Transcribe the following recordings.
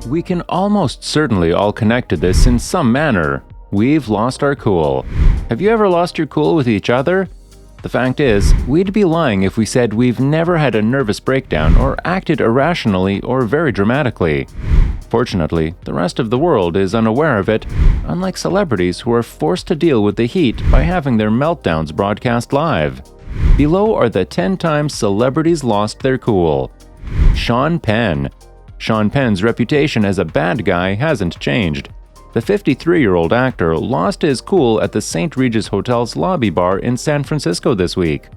We can almost certainly all connect to this in some manner. We've lost our cool. Have you ever lost your cool with each other? The fact is, we'd be lying if we said we've never had a nervous breakdown or acted irrationally or very dramatically. Fortunately, the rest of the world is unaware of it, unlike celebrities who are forced to deal with the heat by having their meltdowns broadcast live. Below are the 10 times celebrities lost their cool. Sean Penn. Sean Penn's reputation as a bad guy hasn't changed. The 53-year-old actor lost his cool at the St. Regis Hotel's lobby bar in San Francisco this week.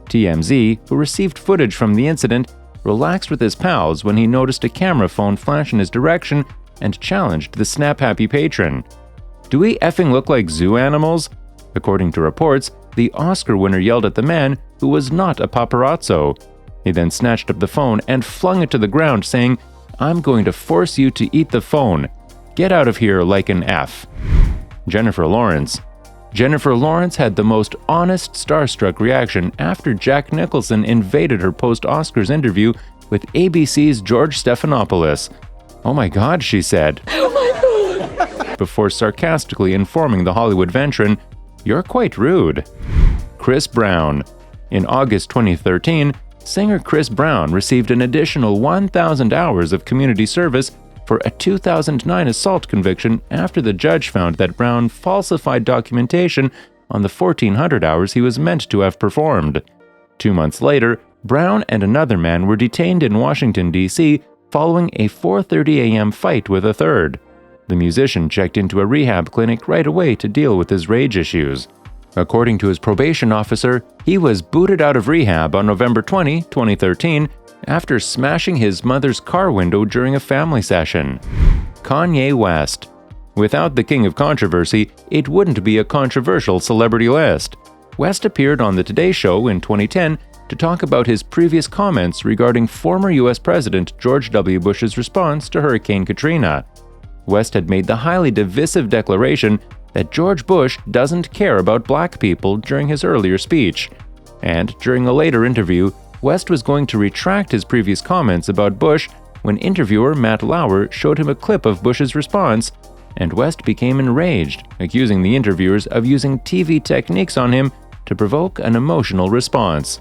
TMZ, who received footage from the incident, relaxed with his pals when he noticed a camera phone flash in his direction and challenged the snap-happy patron. "Do we effing look like zoo animals?" According to reports, the Oscar winner yelled at the man, who was not a paparazzo. He then snatched up the phone and flung it to the ground, saying, "I'm going to force you to eat the phone. Get out of here like an F." Jennifer Lawrence. Jennifer Lawrence had the most honest, starstruck reaction after Jack Nicholson invaded her post-Oscars interview with ABC's George Stephanopoulos. "Oh my God," she said. "Oh my God," before sarcastically informing the Hollywood veteran, "You're quite rude." Chris Brown. In August 2013, singer Chris Brown received an additional 1,000 hours of community service for a 2009 assault conviction after the judge found that Brown falsified documentation on the 1,400 hours he was meant to have performed. 2 months later, Brown and another man were detained in Washington, D.C. following a 4:30 a.m. fight with a third. The musician checked into a rehab clinic right away to deal with his rage issues. According to his probation officer, he was booted out of rehab on November 20, 2013, after smashing his mother's car window during a family session. Kanye West. Without the king of controversy, it wouldn't be a controversial celebrity list. West appeared on The Today Show in 2010 to talk about his previous comments regarding former U.S. President George W. Bush's response to Hurricane Katrina. West had made the highly divisive declaration that George Bush doesn't care about black people during his earlier speech. And during a later interview, West was going to retract his previous comments about Bush when interviewer Matt Lauer showed him a clip of Bush's response, and West became enraged, accusing the interviewers of using TV techniques on him to provoke an emotional response.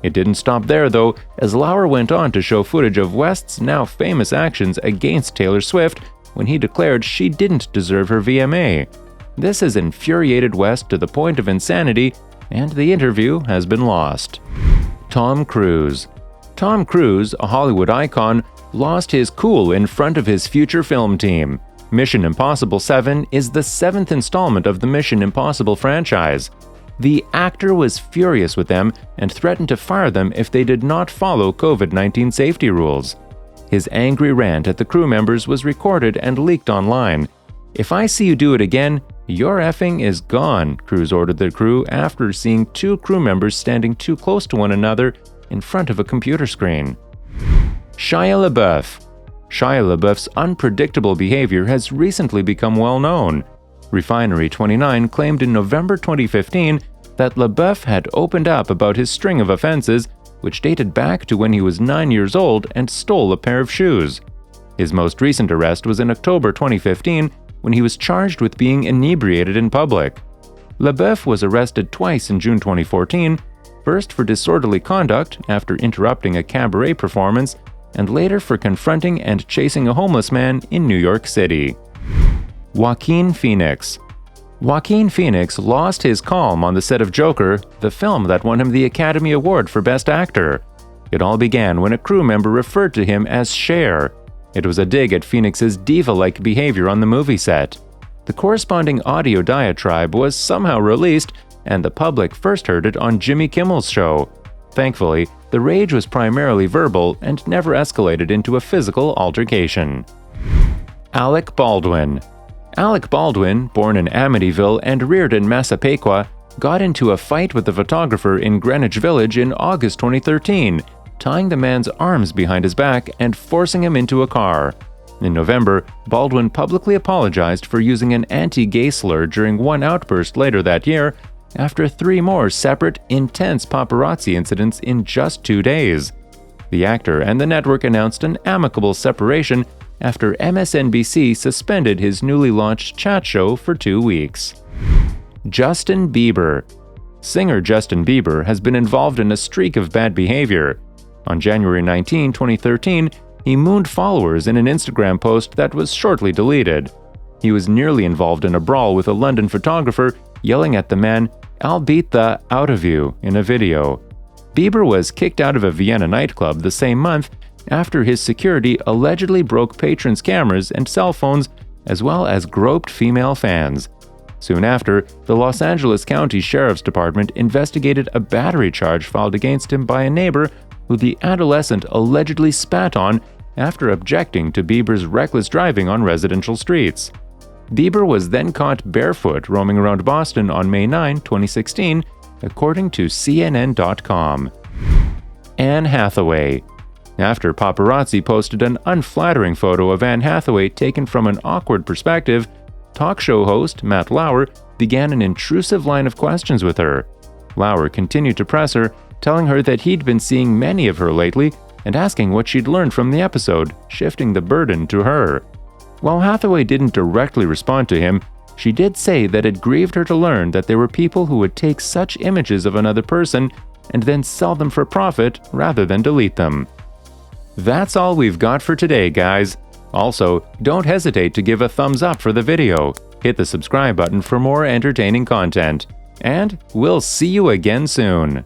It didn't stop there, though, as Lauer went on to show footage of West's now famous actions against Taylor Swift when he declared she didn't deserve her VMA. This has infuriated West to the point of insanity, and the interview has been lost. Tom Cruise. Tom Cruise, a Hollywood icon, lost his cool in front of his future film team. Mission Impossible 7 is the 7th installment of the Mission Impossible franchise. The actor was furious with them and threatened to fire them if they did not follow COVID-19 safety rules. His angry rant at the crew members was recorded and leaked online. "If I see you do it again, your effing is gone," Cruise ordered the crew after seeing 2 crew members standing too close to one another in front of a computer screen. Shia Labeouf. Shia Labeouf's unpredictable behavior has recently become well known. Refinery29 claimed in November 2015 that Labeouf had opened up about his string of offenses, which dated back to when he was 9 years old and stole a pair of shoes. His most recent arrest was in October 2015, when he was charged with being inebriated in public. Labeouf was arrested twice in June 2014, first for disorderly conduct after interrupting a cabaret performance, and later for confronting and chasing a homeless man in New York City. Joaquin Phoenix. Joaquin Phoenix lost his calm on the set of Joker, the film that won him the Academy Award for Best Actor. It all began when a crew member referred to him as Cher. It was a dig at Phoenix's diva-like behavior on the movie set. The corresponding audio diatribe was somehow released, and the public first heard it on Jimmy Kimmel's show. Thankfully, the rage was primarily verbal and never escalated into a physical altercation. Alec Baldwin. Alec Baldwin, born in Amityville and reared in Massapequa, got into a fight with the photographer in Greenwich Village in August 2013, tying the man's arms behind his back and forcing him into a car. In November, Baldwin publicly apologized for using an anti-gay slur during one outburst later that year, after 3 more separate, intense paparazzi incidents in just 2 days. The actor and the network announced an amicable separation after MSNBC suspended his newly launched chat show for 2 weeks. Justin Bieber. Singer Justin Bieber has been involved in a streak of bad behavior. On January 19, 2013, he mooned followers in an Instagram post that was shortly deleted. He was nearly involved in a brawl with a London photographer, yelling at the man, "I'll beat the out of you," in a video. Bieber was kicked out of a Vienna nightclub the same month after his security allegedly broke patrons' cameras and cell phones, as well as groped female fans. Soon after, the Los Angeles County Sheriff's Department investigated a battery charge filed against him by a neighbor who the adolescent allegedly spat on after objecting to Bieber's reckless driving on residential streets. Bieber was then caught barefoot roaming around Boston on May 9, 2016, according to CNN.com. Anne Hathaway. After paparazzi posted an unflattering photo of Anne Hathaway taken from an awkward perspective, talk show host Matt Lauer began an intrusive line of questions with her. Lauer continued to press her, telling her that he'd been seeing many of her lately and asking what she'd learned from the episode, shifting the burden to her. While Hathaway didn't directly respond to him, she did say that it grieved her to learn that there were people who would take such images of another person and then sell them for profit rather than delete them. That's all we've got for today, guys. Also, don't hesitate to give a thumbs up for the video, hit the subscribe button for more entertaining content, and we'll see you again soon.